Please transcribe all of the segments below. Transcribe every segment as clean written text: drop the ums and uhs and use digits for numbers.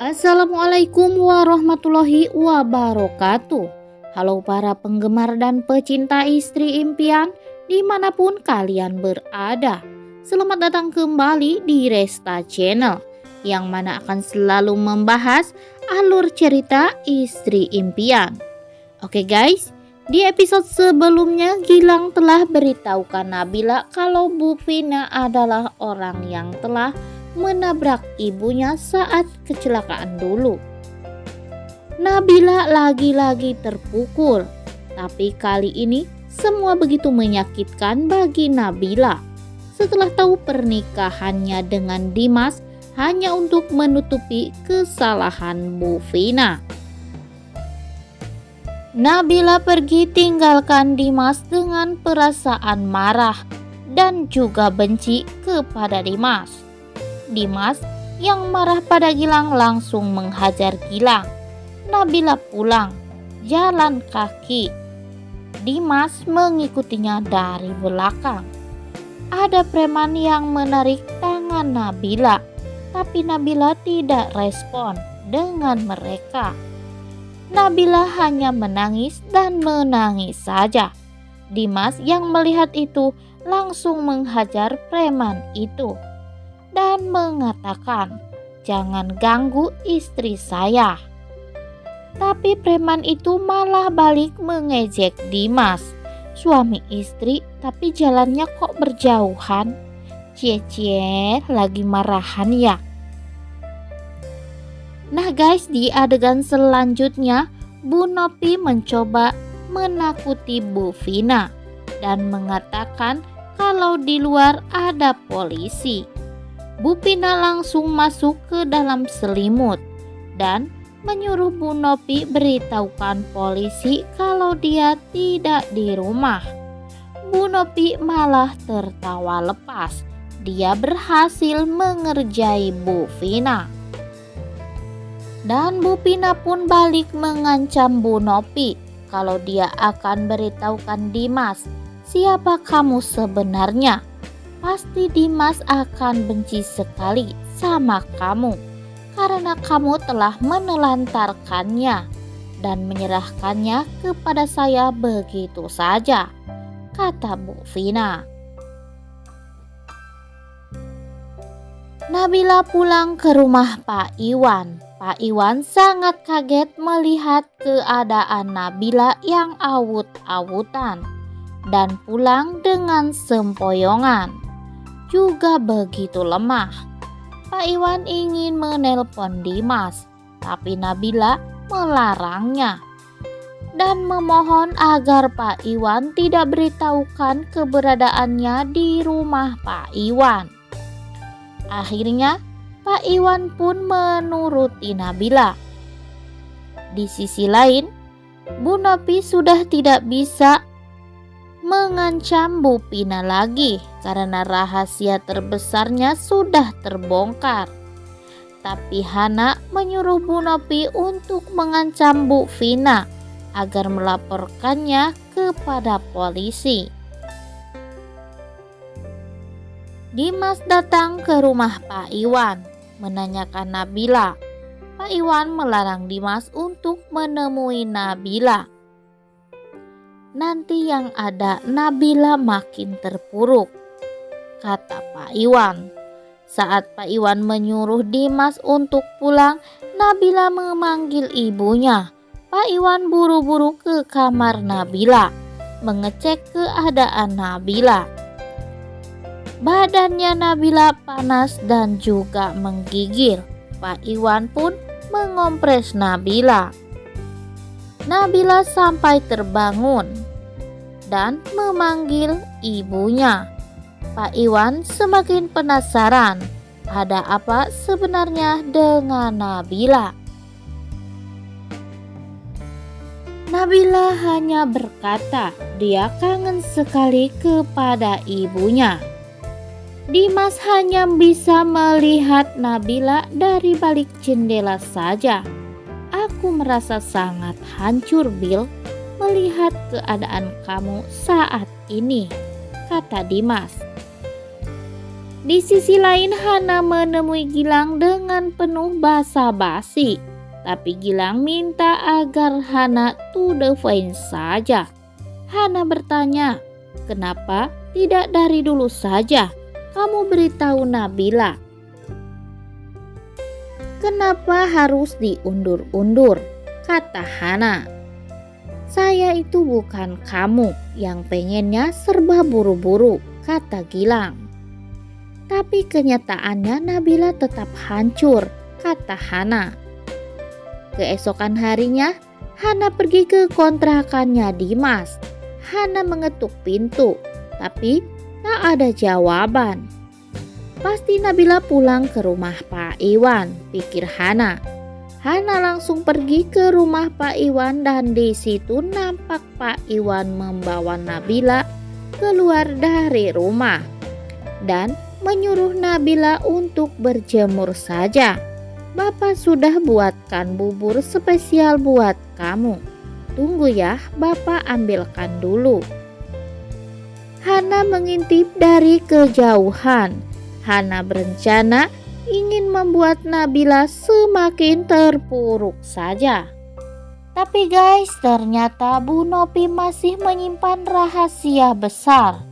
Assalamualaikum warahmatullahi wabarakatuh. Halo para penggemar dan pecinta istri impian dimanapun kalian berada. Selamat datang kembali di Resta Channel, yang mana akan selalu membahas alur cerita istri impian. Oke guys, di episode sebelumnya Gilang telah beritahukan Nabila kalau Bu Vina adalah orang yang telah menabrak ibunya saat kecelakaan dulu. Nabila lagi-lagi terpukul, tapi kali ini semua begitu menyakitkan bagi Nabila. Setelah tahu pernikahannya dengan Dimas hanya untuk menutupi kesalahan Bu Vina. Nabila pergi tinggalkan Dimas dengan perasaan marah dan juga benci kepada Dimas. Dimas yang marah pada Gilang langsung menghajar Gilang. Nabila pulang jalan kaki. Dimas mengikutinya dari belakang. Ada preman yang menarik tangan Nabila, tapi Nabila tidak respon dengan mereka. Nabila hanya menangis dan menangis saja. Dimas yang melihat itu langsung menghajar preman itu dan mengatakan, "Jangan ganggu istri saya." Tapi preman itu malah balik mengejek Dimas. Suami istri tapi jalannya kok berjauhan. Cie-cie, lagi marahan ya. Nah guys, di adegan selanjutnya Bu Nopi mencoba menakuti Bu Vina dan mengatakan kalau di luar ada polisi. Bu Vina langsung masuk ke dalam selimut dan menyuruh Bu Nopi beritahukan polisi kalau dia tidak di rumah. Bu Nopi malah tertawa lepas. Dia berhasil mengerjai Bu Vina. Dan Bu Vina pun balik mengancam Bu Nopi kalau dia akan beritahukan Dimas siapa kamu sebenarnya. Pasti Dimas akan benci sekali sama kamu karena kamu telah menelantarkannya dan menyerahkannya kepada saya begitu saja, kata Bu Vina. Nabila pulang ke rumah Pak Iwan. Pak Iwan sangat kaget melihat keadaan Nabila yang awut-awutan dan pulang dengan sempoyongan. Juga begitu lemah. Pak Iwan ingin menelpon Dimas, tapi Nabila melarangnya dan memohon agar Pak Iwan tidak beritahukan keberadaannya di rumah Pak Iwan. Akhirnya Pak Iwan pun menuruti Nabila. Di sisi lain, Bu Nopi sudah tidak bisa mengancam Bu Vina lagi karena rahasia terbesarnya sudah terbongkar. Tapi Hana menyuruh Bu Nopi untuk mengancam Bu Vina agar melaporkannya kepada polisi. Dimas datang ke rumah Pak Iwan menanyakan Nabila. Pak Iwan melarang Dimas untuk menemui Nabila. Nanti yang ada Nabila makin terpuruk, kata Pak Iwan. Saat Pak Iwan menyuruh Dimas untuk pulang, Nabila memanggil ibunya. Pak Iwan buru-buru ke kamar Nabila, mengecek keadaan Nabila. Badannya Nabila panas dan juga menggigil. Pak Iwan pun mengompres Nabila. Nabila sampai terbangun dan memanggil ibunya. Pak Iwan semakin penasaran ada apa sebenarnya dengan Nabila. Nabila hanya berkata dia kangen sekali kepada ibunya. Dimas hanya bisa melihat Nabila dari balik jendela saja. Aku merasa sangat hancur, Bill, melihat keadaan kamu saat ini, kata Dimas. Di sisi lain Hana menemui Gilang dengan penuh basa-basi. Tapi Gilang minta agar Hana to the point saja. Hana bertanya, kenapa tidak dari dulu saja kamu beritahu Nabila? Kenapa harus diundur-undur? Kata Hana. Saya itu bukan kamu yang pengennya serba buru-buru, kata Gilang. Tapi kenyataannya Nabila tetap hancur, kata Hana. Keesokan harinya, Hana pergi ke kontrakannya Dimas. Hana mengetuk pintu, tapi tak ada jawaban. Pasti Nabila pulang ke rumah Pak Iwan, pikir Hana. Hana langsung pergi ke rumah Pak Iwan dan di situ nampak Pak Iwan membawa Nabila keluar dari rumah dan menyuruh Nabila untuk berjemur saja. Bapak sudah buatkan bubur spesial buat kamu. Tunggu ya, Bapak ambilkan dulu. Hana mengintip dari kejauhan. Hana berencana ingin membuat Nabila semakin terpuruk saja. Tapi guys, ternyata Bu Nopi masih menyimpan rahasia besar.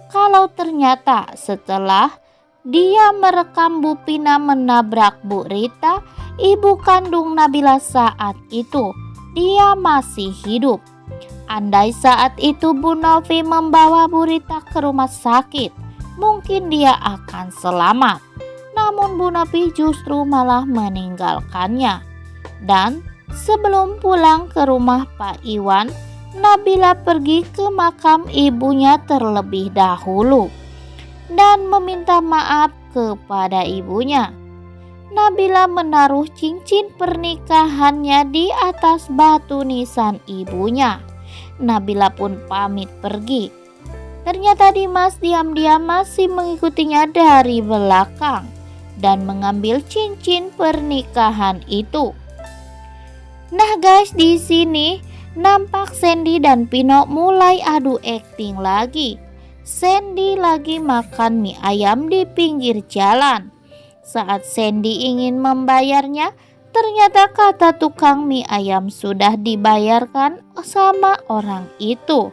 Kalau ternyata setelah dia merekam Bu Pina menabrak Bu Rita, ibu kandung Nabila saat itu, dia masih hidup. Andai saat itu Bu Novi membawa Bu Rita ke rumah sakit, mungkin dia akan selamat. Namun Bu Novi justru malah meninggalkannya. Dan sebelum pulang ke rumah Pak Iwan, Nabila pergi ke makam ibunya terlebih dahulu dan meminta maaf kepada ibunya. Nabila menaruh cincin pernikahannya di atas batu nisan ibunya. Nabila pun pamit pergi. Ternyata Dimas diam-diam masih mengikutinya dari belakang dan mengambil cincin pernikahan itu. Nah guys, di sini nampak Sandy dan Pino mulai adu akting lagi. Sandy lagi makan mie ayam di pinggir jalan. Saat Sandy ingin membayarnya, ternyata kata tukang mie ayam sudah dibayarkan sama orang itu.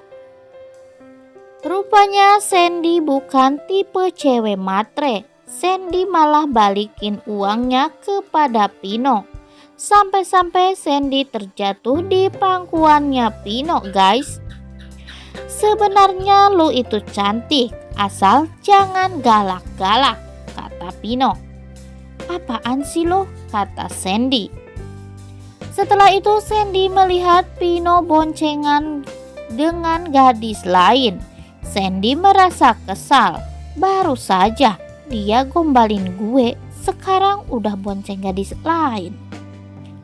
Rupanya Sandy bukan tipe cewek matre. Sandy malah balikin uangnya kepada Pino. Sampai-sampai Sandy terjatuh di pangkuannya Pino guys. Sebenarnya lu itu cantik, asal jangan galak-galak, kata Pino. Apaan sih lo? Kata Sandy. Setelah itu Sandy melihat Pino boncengan dengan gadis lain. Sandy merasa kesal. Baru saja dia gombalin gue, sekarang udah bonceng gadis lain,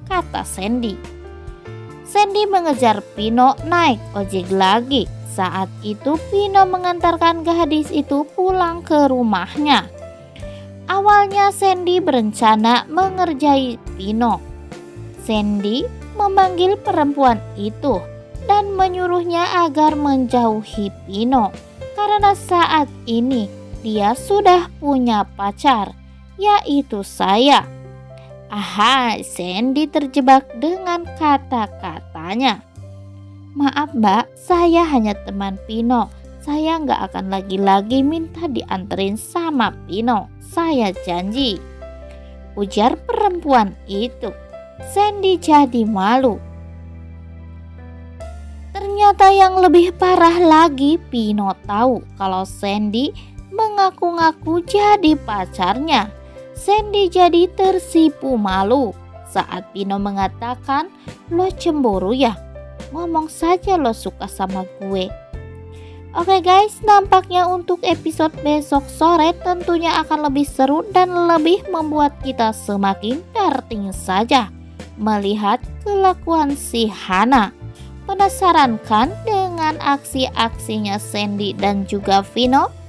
kata Sandy. Sandy mengejar Pino naik ojek lagi. Saat itu Pino mengantarkan gadis itu pulang ke rumahnya. Awalnya Sandy berencana mengerjai Pino. Sandy memanggil perempuan itu dan menyuruhnya agar menjauhi Pino karena saat ini dia sudah punya pacar, yaitu saya. Aha, Sandy terjebak dengan kata-katanya. Maaf mbak, saya hanya teman Pino. Saya nggak akan lagi-lagi minta dianterin sama Pino. Saya janji, ujar perempuan itu. Sandy jadi malu. Ternyata yang lebih parah lagi, Pino tahu kalau Sandy mengaku-ngaku jadi pacarnya. Sandy jadi tersipu malu saat Pino mengatakan, lo cemburu ya? Ngomong saja lo suka sama gue. Oke guys, nampaknya untuk episode besok sore tentunya akan lebih seru dan lebih membuat kita semakin darting saja melihat kelakuan si Hana. Penasaran kan dengan aksi-aksinya Sandy dan juga Vino?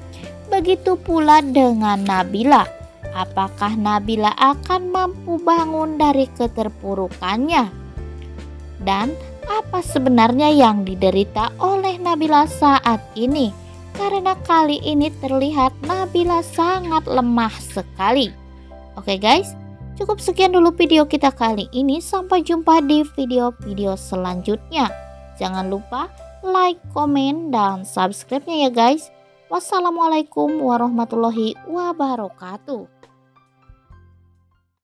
Begitu pula dengan Nabila. Apakah Nabila akan mampu bangun dari keterpurukannya? Dan apa sebenarnya yang diderita oleh Nabila saat ini? karena kali ini terlihat Nabila sangat lemah sekali. Oke guys, cukup sekian dulu video kita kali ini. Sampai jumpa di video-video selanjutnya. Jangan lupa like, komen, dan subscribe-nya ya guys. Wassalamualaikum warahmatullahi wabarakatuh.